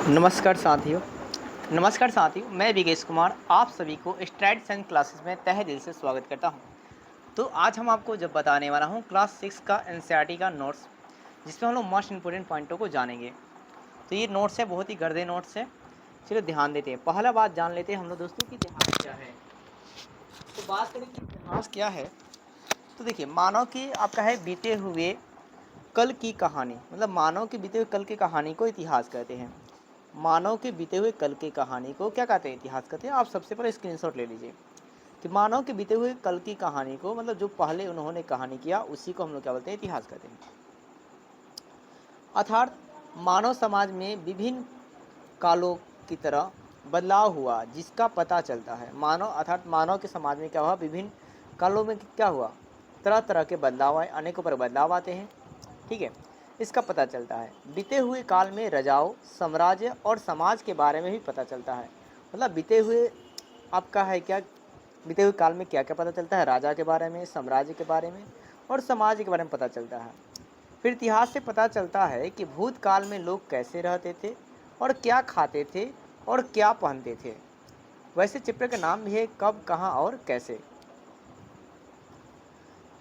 नमस्कार साथियों, मैं विकेश कुमार आप सभी को स्ट्राइड साइंस क्लासेस में तहे दिल से स्वागत करता हूं। तो आज हम आपको जब बताने वाला हूं क्लास 6 का एनसीईआरटी का नोट्स, जिसमें हम लोग मोस्ट इंपोर्टेंट पॉइंटों को जानेंगे। तो ये नोट्स है, बहुत ही गर्दे नोट्स है। चलिए ध्यान देते हैं। पहला बात जान लेते हैं हम लोग दोस्तों कि इतिहास क्या है। तो बात करें कि इतिहास क्या है, तो देखिए मानव की आपका है बीते हुए कल की कहानी, मतलब मानव के बीते हुए कल की कहानी को इतिहास कहते हैं। मानव के बीते हुए कल की कहानी को क्या कहते हैं? इतिहास कहते हैं। आप सबसे पहले स्क्रीनशॉट ले लीजिए कि मानव के बीते हुए कल की कहानी को, मतलब जो पहले उन्होंने कहानी किया, उसी को हम लोग क्या बोलते हैं? इतिहास कहते हैं। अर्थात मानव समाज में विभिन्न कालों की तरह बदलाव हुआ जिसका पता चलता है। मानव अर्थात मानव के समाज में क्या हुआ? विभिन्न कालों में क्या हुआ? तरह तरह के बदलाव आए, अनेकों पर बदलाव आते हैं। ठीक है, इसका पता चलता है। बीते हुए काल में राजाओं, साम्राज्य और समाज के बारे में भी पता चलता है। मतलब बीते हुए आपका है क्या, बीते हुए काल में क्या क्या पता चलता है? राजा के बारे में, साम्राज्य के बारे में और समाज के बारे में पता चलता है। फिर इतिहास से पता चलता है कि भूतकाल में लोग कैसे रहते थे और क्या खाते थे और क्या पहनते थे। वैसे चैप्टर का नाम भी है कब, कहाँ और कैसे।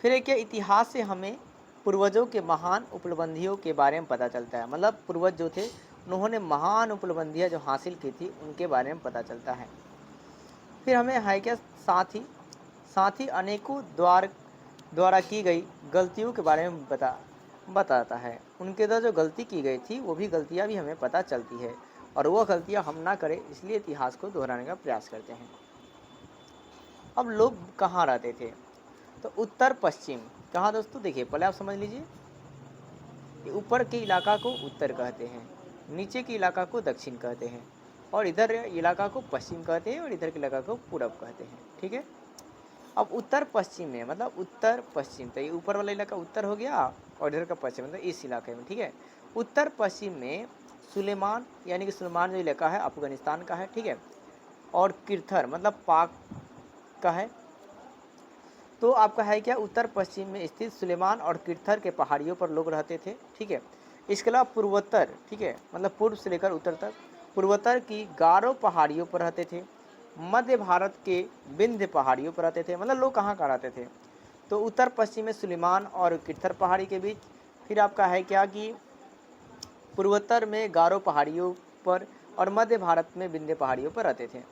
फिर एक इतिहास से हमें पूर्वजों के महान उपलब्धियों के बारे में पता चलता है। मतलब पूर्वज जो थे, उन्होंने महान उपलब्धियां जो हासिल की थी, उनके बारे में पता चलता है। फिर हमें है क्या, साथ ही अनेकों द्वारा की गई गलतियों के बारे में बताता है। उनके द्वारा जो गलती की गई थी, वो भी गलतियां भी हमें पता चलती है, और वो गलतियां हम ना करें, इसलिए इतिहास को दोहराने का प्रयास करते हैं। अब लोग कहाँ रहते थे? तो उत्तर पश्चिम। कहाँ दोस्तों? देखिए पहले आप समझ लीजिए कि ऊपर के इलाका को उत्तर कहते हैं, नीचे के इलाका को दक्षिण कहते हैं, और इधर इलाका को पश्चिम कहते हैं, और इधर के इलाका को पूरब कहते हैं। ठीक है। अब उत्तर पश्चिम में, मतलब उत्तर पश्चिम, तो ये ऊपर वाला इलाका उत्तर हो गया, और इधर का पश्चिम, मतलब इस इलाके में। ठीक है। उत्तर पश्चिम में सुलेमान, यानी कि सुलेमान जो इलाका है अफगानिस्तान का है। ठीक है। और किरथर मतलब पाक का है। तो आपका है क्या, उत्तर पश्चिम में स्थित सुलेमान और किरथर के पहाड़ियों पर लोग रहते थे। ठीक है। इसके अलावा पूर्वोत्तर, ठीक है, मतलब पूर्व से लेकर उत्तर तक, पूर्वोत्तर की गारो पहाड़ियों पर रहते थे। मध्य भारत के विंध्य पहाड़ियों पर रहते थे। मतलब लोग कहाँ कहाँ रहते थे? तो उत्तर पश्चिम में सुलेमान और किरथर पहाड़ी के बीच। फिर आपका है क्या कि पूर्वोत्तर में गारो पहाड़ियों पर, और मध्य भारत में विंध्य पहाड़ियों पर रहते थे।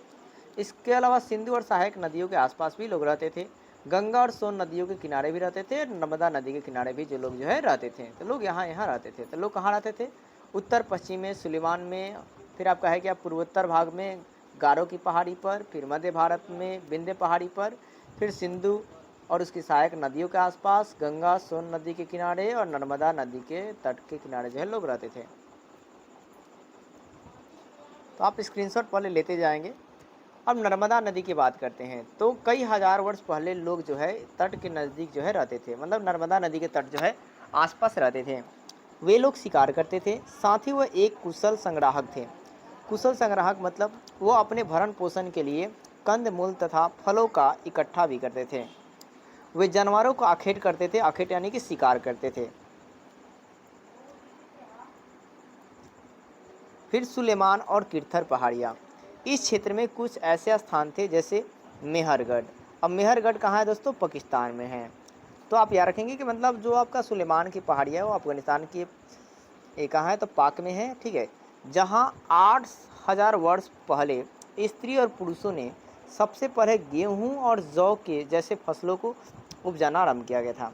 इसके अलावा सिंधु और सहायक नदियों के आसपास भी लोग रहते थे। गंगा और सोन नदियों के किनारे भी रहते थे, नर्मदा नदी के किनारे भी जो लोग जो है रहते थे। तो लोग यहाँ यहाँ रहते थे। तो लोग कहाँ रहते थे? उत्तर पश्चिम में सुलेमान में, फिर आपका है क्या पूर्वोत्तर भाग में गारो की पहाड़ी पर, फिर मध्य भारत में विंध्य पहाड़ी पर, फिर सिंधु और उसकी सहायक नदियों के आसपास, गंगा सोन नदी के किनारे और नर्मदा नदी के तट के किनारे जो है लोग रहते थे। तो आप स्क्रीनशॉट पहले लेते जाएंगे। अब नर्मदा नदी की बात करते हैं। तो कई हजार वर्ष पहले लोग जो है तट के नज़दीक जो है रहते थे। मतलब नर्मदा नदी के तट जो है आसपास रहते थे। वे लोग शिकार करते थे, साथ ही वह एक कुशल संग्राहक थे। कुशल संग्राहक मतलब वो अपने भरण पोषण के लिए कंद मूल तथा फलों का इकट्ठा भी करते थे। वे जानवरों को आखेट करते थे, आखेट यानी कि शिकार करते थे। फिर सुलेमान और किरथर पहाड़ियाँ। इस क्षेत्र में कुछ ऐसे स्थान थे जैसे मेहरगढ़। अब मेहरगढ़ कहाँ है दोस्तों? पाकिस्तान में है। तो आप याद रखेंगे कि मतलब जो आपका सुलेमान की पहाड़ियाँ है वो अफगानिस्तान की कहाँ है? तो पाक में है। ठीक है। जहाँ 8,000 वर्ष पहले स्त्री और पुरुषों ने सबसे पहले गेहूँ और जौ के जैसे फसलों को उपजाना आरम्भ किया गया था।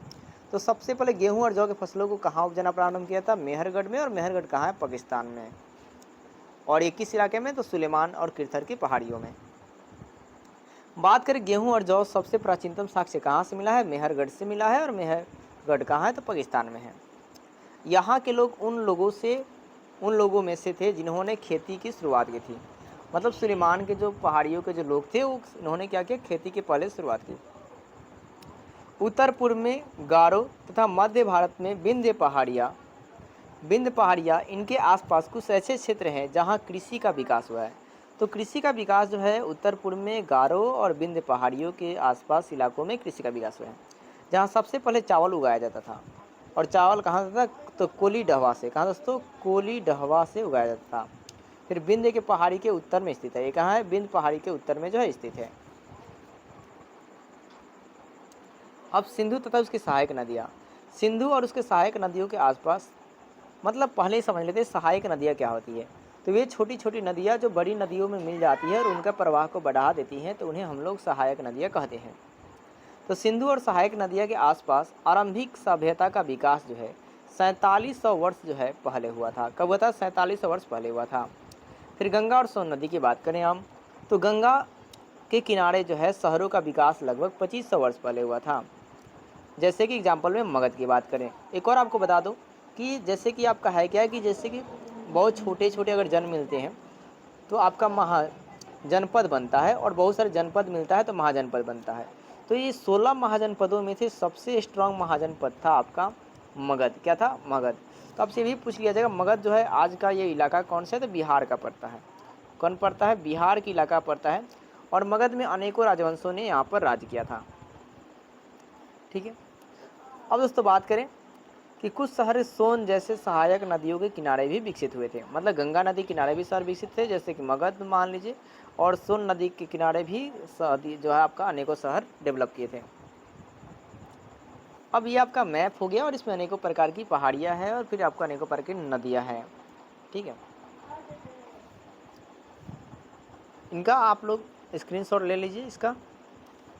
तो सबसे पहले गेहूँ और जौ के फसलों को कहाँ उपजाना प्रारंभ किया था? मेहरगढ़ में। और मेहरगढ़ कहाँ है? पाकिस्तान में। और ये किस इलाके में? तो सुलेमान और किरथर की पहाड़ियों में। बात करें गेहूं और जौ, सबसे प्राचीनतम साक्ष्य कहाँ से मिला है? मेहरगढ़ से मिला है। और मेहरगढ़ कहाँ है? तो पाकिस्तान में है। यहाँ के लोग उन लोगों में से थे जिन्होंने खेती की शुरुआत की थी। मतलब सुलेमान के जो पहाड़ियों के जो लोग थे, वो उन्होंने क्या किया? खेती की पहले शुरुआत की। उत्तर पूर्व में गारो तथा मध्य भारत में विंध्य पहाड़ियाँ, इनके आसपास कुछ ऐसे क्षेत्र हैं जहाँ कृषि का विकास हुआ है। तो कृषि का विकास जो है उत्तर पूर्व में गारो और विंध्य पहाड़ियों के आसपास इलाकों में कृषि का विकास हुआ है, जहाँ सबसे पहले चावल उगाया जाता था। और चावल कहाँ से था? तो कोली डहवा से। कहाँ दोस्तों? कोली डहवा से उगाया जाता था। फिर विंध्य के पहाड़ी के उत्तर में स्थित है। ये कहाँ है? विंध्य पहाड़ी के उत्तर में जो है स्थित है। अब सिंधु तथा उसकी सहायक नदियाँ। सिंधु और उसके सहायक नदियों के आसपास, मतलब पहले ही समझ लेते हैं सहायक नदियाँ क्या होती है। तो ये छोटी छोटी नदियाँ जो बड़ी नदियों में मिल जाती है और उनका प्रवाह को बढ़ा देती हैं, तो उन्हें हम लोग सहायक नदियाँ कहते हैं। तो सिंधु और सहायक नदियाँ के आसपास आरंभिक सभ्यता का विकास जो है 4700 वर्ष जो है पहले हुआ था। कब हुआ था? 4700 वर्ष पहले हुआ था। फिर गंगा और सोन नदी की बात करें हम, तो गंगा के किनारे जो है शहरों का विकास लगभग 2500 वर्ष पहले हुआ था। जैसे कि एग्जाम्पल में मगध की बात करें, एक और आपको बता दूं कि जैसे कि आपका है क्या है कि जैसे कि बहुत छोटे छोटे अगर जन मिलते हैं तो आपका महा जनपद बनता है, और बहुत सारे जनपद मिलता है तो महाजनपद बनता है। तो ये 16 महाजनपदों में से सबसे स्ट्रांग महाजनपद था आपका मगध। क्या था? मगध। तो आपसे भी पूछ लिया जाएगा मगध जो है आज का ये इलाका कौन सा है? तो बिहार का पड़ता है। कौन पड़ता है? बिहार की इलाका पड़ता है। और मगध में अनेकों राजवंशों ने यहाँ पर राज किया था। ठीक है। अब दोस्तों बात करें कि कुछ शहर सोन जैसे सहायक नदियों के किनारे भी विकसित हुए थे। मतलब गंगा नदी किनारे भी शहर विकसित थे, जैसे कि मगध मान लीजिए, और सोन नदी के किनारे भी जो है आपका अनेकों शहर डेवलप किए थे। अब ये आपका मैप हो गया और इसमें अनेकों प्रकार की पहाड़ियाँ हैं और फिर आपको अनेकों प्रकार की नदियाँ हैं। ठीक है, इनका आप लोग स्क्रीनशॉट ले लीजिए इसका।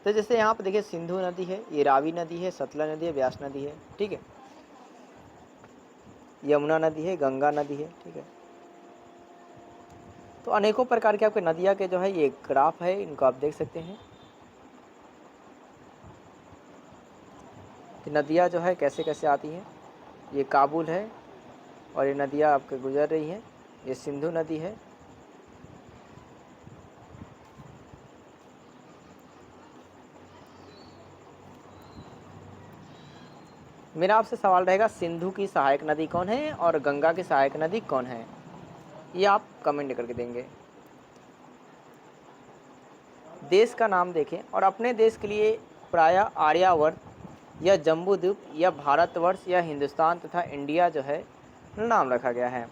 तो जैसे यहाँ पर देखिए सिंधु नदी है, ये रावी नदी है, सतलज नदी है, व्यास नदी है। ठीक है, यमुना नदी है, गंगा नदी है। ठीक है, तो अनेकों प्रकार के आपके नदियाँ के जो है ये ग्राफ है, इनको आप देख सकते हैं कि नदियाँ जो है कैसे कैसे आती हैं। ये काबुल है और ये नदियाँ आपके गुजर रही हैं। ये सिंधु नदी है, मेरा आपसे सवाल रहेगा सिंधु की सहायक नदी कौन है और गंगा की सहायक नदी कौन है, ये आप कमेंट करके देंगे। देश का नाम देखें और अपने देश के लिए प्रायः आर्यावर्त या जम्बूद्वीप या भारतवर्ष या हिंदुस्तान तथा इंडिया जो है नाम रखा गया है।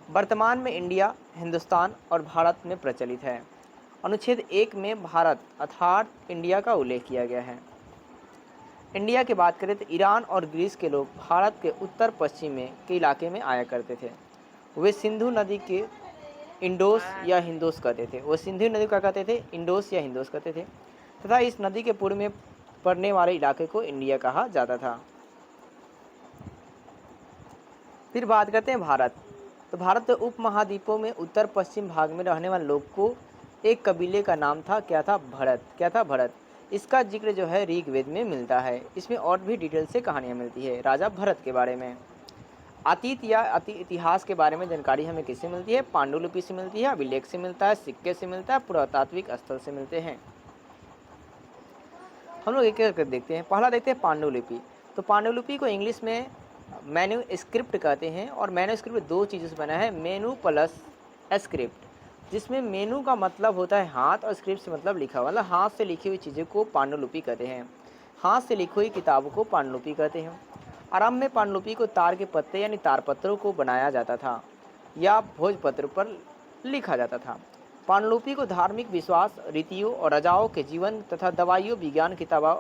वर्तमान में इंडिया, हिंदुस्तान और भारत में प्रचलित है। अनुच्छेद 1 में भारत अर्थात इंडिया का उल्लेख किया गया है। इंडिया की बात करें तो ईरान और ग्रीस के लोग भारत के उत्तर पश्चिम में के इलाके में आया करते थे। वे सिंधु नदी के इंडोस या हिंदोस कहते थे। वो सिंधु नदी का कहते थे, इंडोस या हिंदोस कहते थे, तथा इस नदी के पूर्व में पड़ने वाले इलाके को इंडिया कहा जाता था। फिर बात करते हैं भारत। तो भारत के उपमहाद्वीपों में उत्तर पश्चिम भाग में रहने वाले लोग को एक कबीले का नाम था, क्या था? भरत। क्या था? भरत। इसका जिक्र जो है ऋग्वेद में मिलता है। इसमें और भी डिटेल से कहानियाँ मिलती है राजा भरत के बारे में। अतीत या इतिहास के बारे में जानकारी हमें किससे मिलती है? पांडुलिपि से मिलती है, अभिलेख से मिलता है, सिक्के से मिलता है, पुरातात्विक स्थल से मिलते हैं। हम लोग एक एक करके देखते हैं। पहला देखते हैं पांडुलिपि। तो पांडुलिपि को इंग्लिश में मैन्यूस्क्रिप्ट कहते हैं और मैन्यूस्क्रिप्ट दो चीज़ों से बना है, मेनू प्लस स्क्रिप्ट, जिसमें मेनू का मतलब होता है हाथ और स्क्रिप्ट से मतलब लिखा हुआ, मतलब हाथ से लिखी हुई चीज़ों को पांडुलिपि कहते हैं। हाथ से लिखी हुई किताबों को पांडुलिपि कहते हैं। आरंभ में पांडुलिपि को तार के पत्ते यानी तारपत्रों को बनाया जाता था या भोजपत्र पर लिखा जाता था। पांडुलिपि को धार्मिक विश्वास, रीतियों और राजाओं के जीवन तथा दवाइयों, विज्ञान किताबों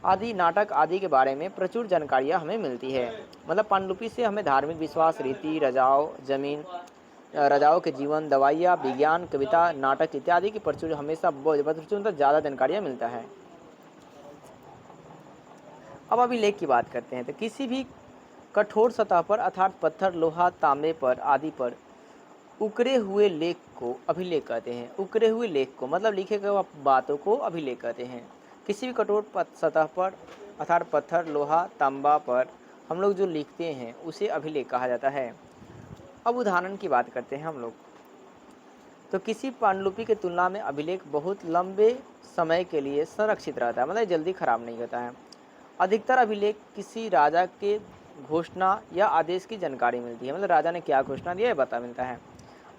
आदि नाटक आदि के बारे में प्रचुर जानकारियाँ हमें मिलती है। मतलब पांडुलिपि से हमें धार्मिक विश्वास, रीति, राजाओं के जीवन, दवाइयाँ, विज्ञान, कविता, नाटक इत्यादि की प्रचुर हमेशा प्रचुर ज़्यादा जानकारियाँ मिलता है। अब अभिलेख की बात करते हैं। तो किसी भी कठोर सतह पर अर्थात पत्थर, लोहा, तांबे पर आदि पर उकरे हुए लेख को अभिलेख कहते हैं। उकरे हुए लेख को मतलब लिखे गए बातों को अभिलेख कहते हैं। किसी भी कठोर सतह पर अर्थात पत्थर, लोहा, तांबा पर हम लोग जो लिखते हैं उसे अभिलेख कहा जाता है। अब उदाहरण की बात करते हैं हम लोग। तो किसी पांडुलिपि की तुलना में अभिलेख बहुत लंबे समय के लिए संरक्षित रहता है, मतलब जल्दी खराब नहीं होता है। अधिकतर अभिलेख किसी राजा के घोषणा या आदेश की जानकारी मिलती है, मतलब राजा ने क्या घोषणा दिया है पता मिलता है।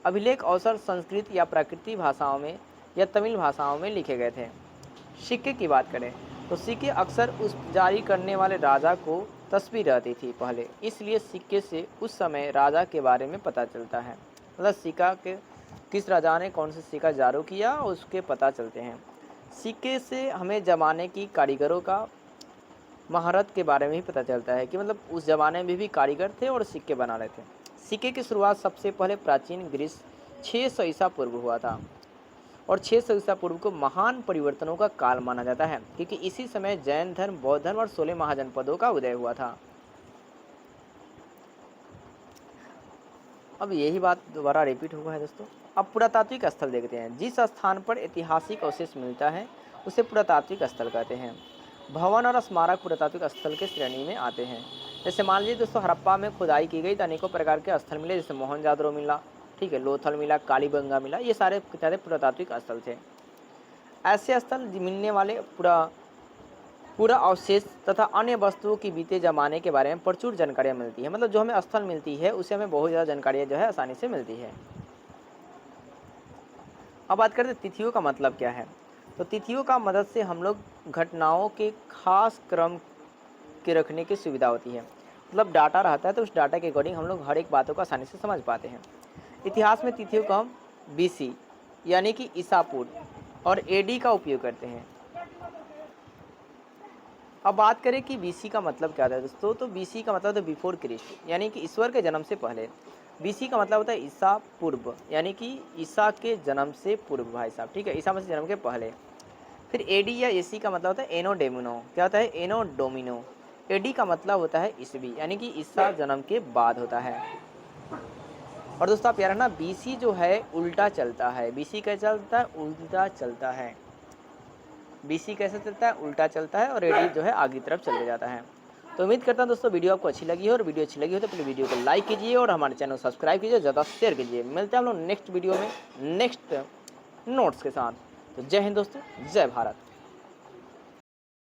अभिलेख अवसर संस्कृत या प्राकृतिक भाषाओं में या तमिल भाषाओं में लिखे गए थे। सिक्के की बात करें तो सिक्के अक्सर उस जारी करने वाले राजा को तस्वीर रहती थी पहले, इसलिए सिक्के से उस समय राजा के बारे में पता चलता है। मतलब सिक्का के किस राजा ने कौन सा सिक्का जारी किया उसके पता चलते हैं। सिक्के से हमें ज़माने की कारीगरों का महारत के बारे में ही पता चलता है कि मतलब उस ज़माने में भी कारीगर थे और सिक्के बना रहे थे। सिक्के की शुरुआत सबसे पहले प्राचीन ग्रीस 600 ईसा पूर्व हुआ था और 600 ईसा पूर्व को महान परिवर्तनों का काल माना जाता है क्योंकि इसी समय जैन धर्म, बौद्ध धर्म और 16 महाजनपदों का उदय हुआ था। अब यही बात दोबारा रिपीट हुआ है दोस्तों। अब पुरातात्विक स्थल देखते हैं। जिस स्थान पर ऐतिहासिक अवशेष मिलता है उसे पुरातात्विक स्थल कहते हैं। भवन और स्मारक पुरातात्विक स्थल के श्रेणी में आते हैं। जैसे मान लीजिए दोस्तों, हड़प्पा में खुदाई की गई तो अनेकों प्रकार के स्थल मिले, जैसे मोहनजादरो मिला, ठीक है, लोथल मिला, कालीबंगा मिला, ये सारे पुरातात्विक स्थल थे। ऐसे स्थल मिलने वाले पूरा अवशेष तथा अन्य वस्तुओं की बीते जमाने के बारे में प्रचुर जानकारियाँ मिलती है। मतलब जो हमें स्थल मिलती है उससे हमें बहुत ज़्यादा जानकारियाँ जो है आसानी से मिलती है। अब बात करते हैं तिथियों का मतलब क्या है। तो तिथियों का मदद से हम लोग घटनाओं के खास क्रम के रखने की सुविधा होती है। मतलब डाटा रहता है तो उस डाटा के अकॉर्डिंग हम लोग हर एक बातों को आसानी से समझ पाते हैं। इतिहास में तिथियों को हम BC यानी कि ईसा पूर्व और AD का उपयोग करते हैं। अब बात करें कि BC का मतलब क्या है दोस्तों, तो BC का मतलब है बिफोर क्रिस्ट यानी कि ईश्वर के जन्म से पहले। BC का मतलब होता है ईसा पूर्व यानी कि ईसा के जन्म से पूर्व भाई साहब, ठीक है, ईसा मसीह जन्म के पहले। फिर AD या AC का मतलब होता है एनो डेमिनो। क्या होता है? एनो डोमिनो। AD का मतलब होता है ईसवी यानी कि ईसा जन्म के बाद होता है। और दोस्तों आप यार ना BC जो है उल्टा चलता है। BC कैसे चलता है? उल्टा चलता है। BC कैसे चलता है? उल्टा चलता है। और AD जो है आगे की तरफ चले जाता है। तो उम्मीद करता हूं दोस्तों वीडियो आपको अच्छी लगी हो, और वीडियो अच्छी लगी हो तो अपनी वीडियो को लाइक कीजिए और हमारे चैनल को सब्सक्राइब कीजिए, ज़्यादा शेयर कीजिए। मिलते हैं हम लोग नेक्स्ट वीडियो में नेक्स्ट नोट्स के साथ। तो जय हिंद दोस्तों, जय भारत।